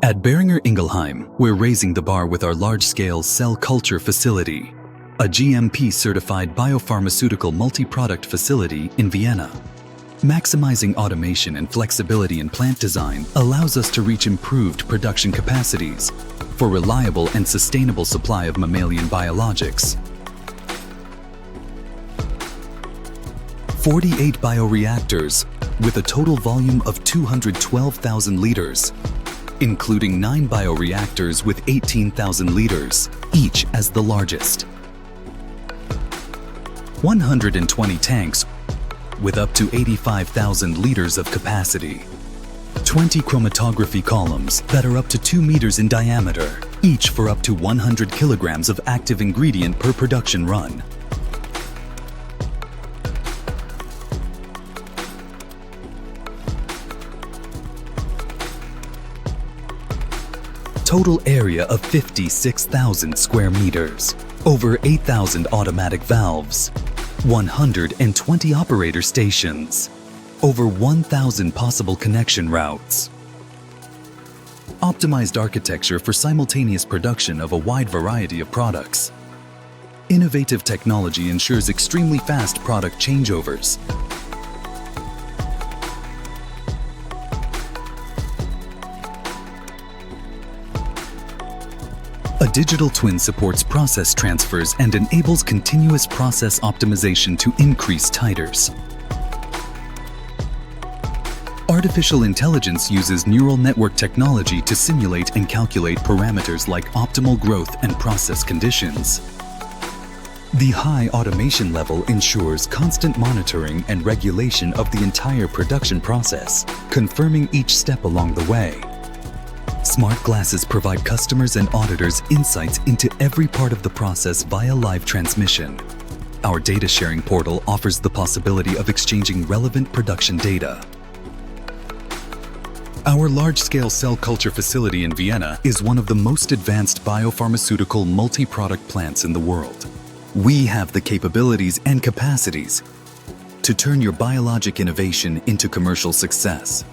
At Boehringer Ingelheim, we're raising the bar with our large-scale cell culture facility, a GMP-certified biopharmaceutical multi-product facility in Vienna. Maximizing automation and flexibility in plant design allows us to reach improved production capacities for reliable and sustainable supply of mammalian biologics. 48 bioreactors with a total volume of 212,000 liters, including 9 bioreactors with 18,000 liters, each as the largest. 120 tanks with up to 85,000 liters of capacity. 20 chromatography columns that are up to 2 meters in diameter, each for up to 100 kilograms of active ingredient per production run. Total area of 56,000 square meters, over 8,000 automatic valves, 120 operator stations, over 1,000 possible connection routes. Optimized architecture for simultaneous production of a wide variety of products. Innovative technology ensures extremely fast product changeovers. A digital twin supports process transfers and enables continuous process optimization to increase titers. Artificial intelligence uses neural network technology to simulate and calculate parameters like optimal growth and process conditions. The high automation level ensures constant monitoring and regulation of the entire production process, confirming each step along the way. Smart glasses provide customers and auditors insights into every part of the process via live transmission. Our data sharing portal offers the possibility of exchanging relevant production data. Our large-scale cell culture facility in Vienna is one of the most advanced biopharmaceutical multi-product plants in the world. We have the capabilities and capacities to turn your biologic innovation into commercial success.